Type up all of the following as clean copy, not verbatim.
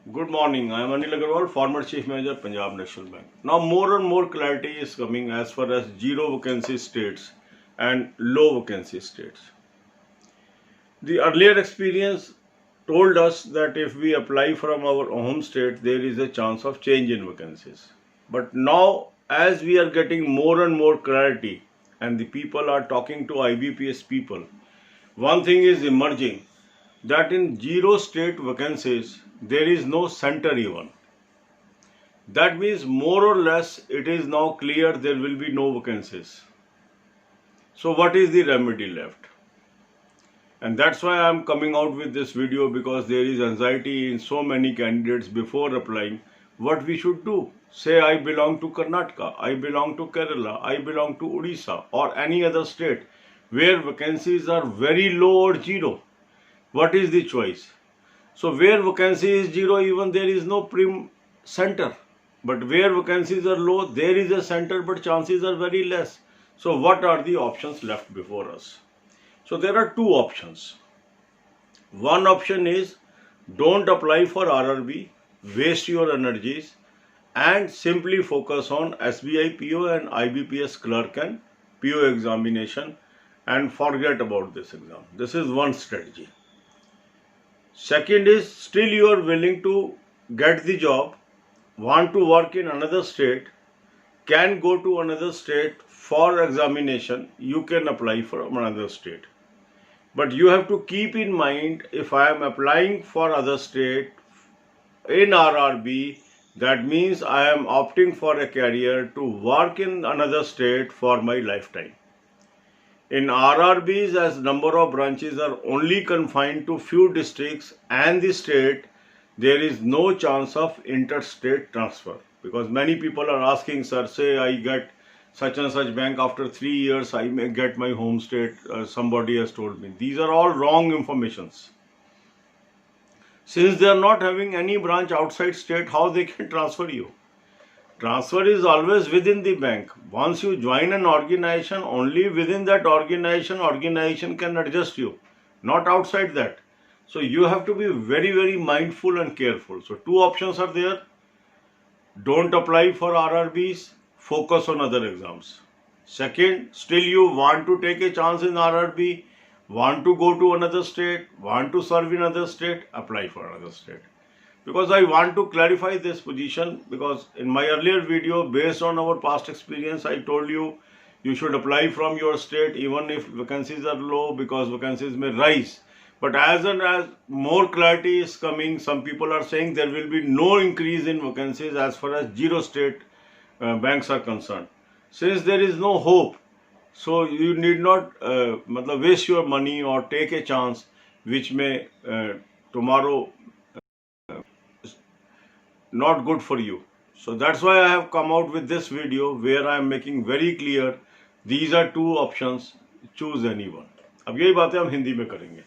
Good morning. I am Anil Agarwal, former Chief Manager, Punjab National Bank. Now, more and more clarity is coming as far as zero vacancy states and low vacancy states. The earlier experience told us that if we apply from our home state, there is a chance of change in vacancies. But now, as we are getting more and more clarity, and the people are talking to IBPS people, one thing is emerging that in zero state vacancies, there is no center even. That means more or less it is now clear there will be no vacancies. So what is the remedy left? And that's why I am coming out with this video, because there is anxiety in so many candidates before applying what we should do. Say I belong to Karnataka, I belong to Kerala, I belong to Odisha or any other state where vacancies are very low or zero. What is the choice? So where vacancy is zero, even there is no prim center. But where vacancies are low, there is a center, but chances are very less. So what are the options left before us? So there are two options. One option is don't apply for RRB, waste your energies, and simply focus on SBI PO and IBPS clerk and PO examination and forget about this exam. This is one strategy. Second is still you are willing to get the job, want to work in another state, can go to another state for examination, you can apply for another state. But you have to keep in mind, if I am applying for other state in RRB, that means I am opting for a career to work in another state for my lifetime. In RRBs, as number of branches are only confined to few districts and the state, there is no chance of interstate transfer. Because many people are asking, sir, say I get such and such bank, after 3 years I may get my home state, somebody has told me. These are all wrong informations. Since they are not having any branch outside state, how they can transfer you? Transfer is always within the bank. Once you join an organization, only within that organization can adjust you, not outside that. So you have to be very, very mindful and careful. So two options are there. Don't apply for RRBs, focus on other exams. Second, still you want to take a chance in RRB, want to go to another state, want to serve in another state, apply for another state. Because I want to clarify this position, because in my earlier video, based on our past experience, I told you you should apply from your state even if vacancies are low, because vacancies may rise. But as more clarity is coming, some people are saying there will be no increase in vacancies as far as zero state banks are concerned. Since there is no hope, so you need not waste your money or take a chance which may tomorrow not good for you. So that's why I have come out with this video where I am making very clear these are two options, choose any one. अब यही बातें हम हिंदी में करेंगे.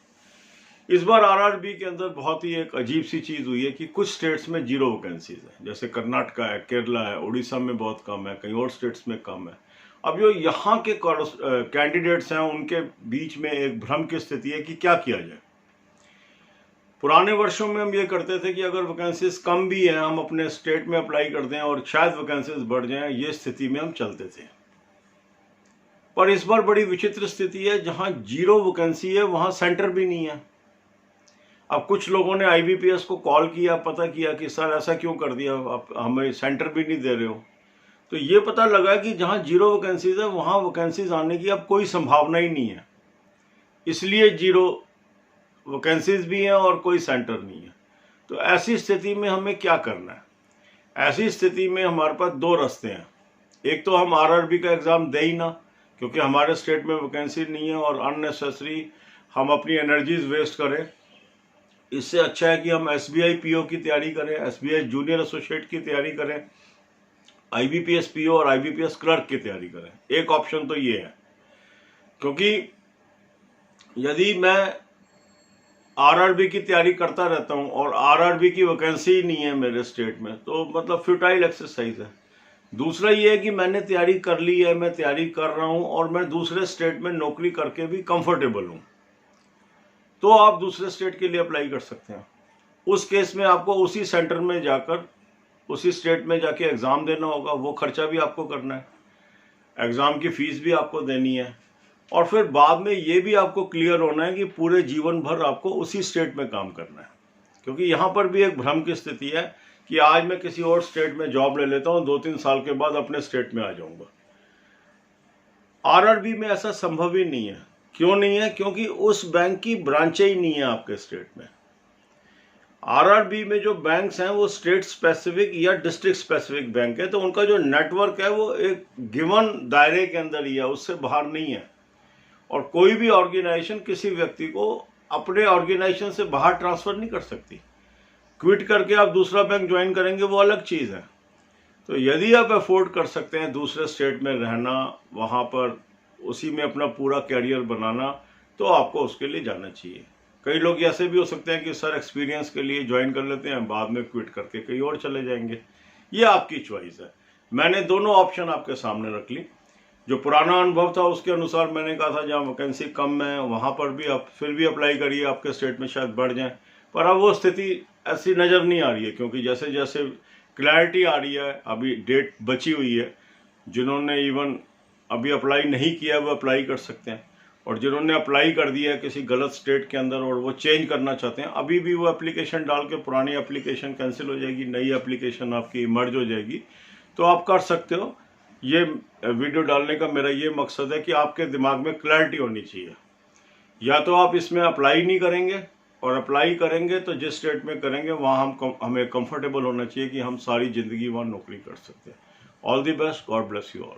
इस बार RRB के अंदर बहुत ही एक अजीब सी चीज़ हुई है कि कुछ स्टेट्स में जीरो वैकेंसीज है, जैसे कर्नाटका है, केरला है, उड़ीसा में बहुत कम है, कहीं और स्टेट्स में कम है. अब जो यहाँ के कैंडिडेट्स हैं उनके बीच में एक भ्रम की स्थिति है कि क्या किया जाए. पुराने वर्षों में हम ये करते थे कि अगर वैकेंसीज कम भी हैं हम अपने स्टेट में अप्लाई कर दें और शायद वैकेंसीज बढ़ जाएं, ये स्थिति में हम चलते थे. पर इस बार बड़ी विचित्र स्थिति है, जहां जीरो वैकेंसी है वहां सेंटर भी नहीं है. अब कुछ लोगों ने आईबीपीएस को कॉल किया, पता किया कि सर ऐसा क्यों कर दिया, आप हमें सेंटर भी नहीं दे रहे हो. तो ये पता लगा कि जहां जीरो वैकेंसीज है वहां वैकेंसीज आने की अब कोई संभावना ही नहीं है, इसलिए जीरो वैकेंसीज भी हैं और कोई सेंटर नहीं है. तो ऐसी स्थिति में हमें क्या करना है? ऐसी स्थिति में हमारे पास दो रास्ते हैं. एक तो हम आरआरबी का एग्ज़ाम दे ही ना, क्योंकि हमारे स्टेट में वैकेंसी नहीं है और अननेसेसरी हम अपनी एनर्जीज वेस्ट करें. इससे अच्छा है कि हम एसबीआई पीओ की तैयारी करें, एसबीआई जूनियर एसोसिएट की तैयारी करें, आईबीपीएस पीओ और आईबीपीएस क्लर्क की तैयारी करें. एक ऑप्शन तो ये है, क्योंकि यदि मैं आरआरबी की तैयारी करता रहता हूं और आरआरबी की वैकेंसी नहीं है मेरे स्टेट में, तो मतलब फ्यूटाइल एक्सरसाइज है. दूसरा ये है कि मैंने तैयारी कर ली है, मैं तैयारी कर रहा हूं और मैं दूसरे स्टेट में नौकरी करके भी कंफर्टेबल हूं, तो आप दूसरे स्टेट के लिए अप्लाई कर सकते हैं. उस केस में आपको उसी सेंटर में जाकर उसी स्टेट में जाके एग्ज़ाम देना होगा, वो खर्चा भी आपको करना है, एग्ज़ाम की फ़ीस भी आपको देनी है, और फिर बाद में ये भी आपको क्लियर होना है कि पूरे जीवन भर आपको उसी स्टेट में काम करना है। क्योंकि यहाँ पर भी एक भ्रम की स्थिति है कि आज मैं किसी और स्टेट में जॉब ले लेता हूँ, 2-3 साल के बाद अपने स्टेट में आ जाऊँगा। आरआरबी में ऐसा संभव ही नहीं है। क्यों नहीं है? क्योंकि उस बैंक की ब्रांचें ही नहीं है आपके स्टेट में। आरआरबी में जो बैंक्स हैं वो स्टेट स्पेसिफिक या डिस्ट्रिक्ट स्पेसिफिक बैंक है, तो उनका जो नेटवर्क है वो एक गिवन दायरे के अंदर ही है, उससे बाहर नहीं है। और कोई भी ऑर्गेनाइजेशन किसी व्यक्ति को अपने ऑर्गेनाइजेशन से बाहर ट्रांसफ़र नहीं कर सकती। क्विट करके आप दूसरा बैंक ज्वाइन करेंगे वो अलग चीज़ है। तो यदि आप अफोर्ड कर सकते हैं दूसरे स्टेट में रहना, वहाँ पर उसी में अपना पूरा कैरियर बनाना, तो आपको उसके लिए जाना चाहिए। कई लोग ऐसे भी हो सकते हैं कि सर एक्सपीरियंस के लिए ज्वाइन कर लेते हैं, बाद में क्विट करके कहीं और चले जाएंगे। ये आपकी चॉइस है। मैंने दोनों ऑप्शन आपके सामने रख ली। जो पुराना अनुभव था उसके अनुसार मैंने कहा था जहाँ वैकेंसी कम है वहाँ पर भी आप फिर भी अप्लाई करिए, आपके स्टेट में शायद बढ़ जाए, पर अब वो स्थिति ऐसी नज़र नहीं आ रही है। क्योंकि जैसे जैसे क्लैरिटी आ रही है, अभी डेट बची हुई है, जिन्होंने इवन अभी अप्लाई नहीं किया वो अप्लाई कर सकते हैं, और जिन्होंने अप्लाई कर दिया है किसी गलत स्टेट के अंदर और वो चेंज करना चाहते हैं, अभी भी वो एप्लीकेशन डाल के पुरानी एप्लीकेशन कैंसिल हो जाएगी, नई एप्लीकेशन आपकी मर्ज हो जाएगी, तो आप कर सकते हो। ये वीडियो डालने का मेरा ये मकसद है कि आपके दिमाग में क्लैरिटी होनी चाहिए। या तो आप इसमें अप्लाई नहीं करेंगे, और अप्लाई करेंगे तो जिस स्टेट में करेंगे वहाँ हमें कंफर्टेबल होना चाहिए कि हम सारी ज़िंदगी वहाँ नौकरी कर सकते हैं। All the best, God bless you all.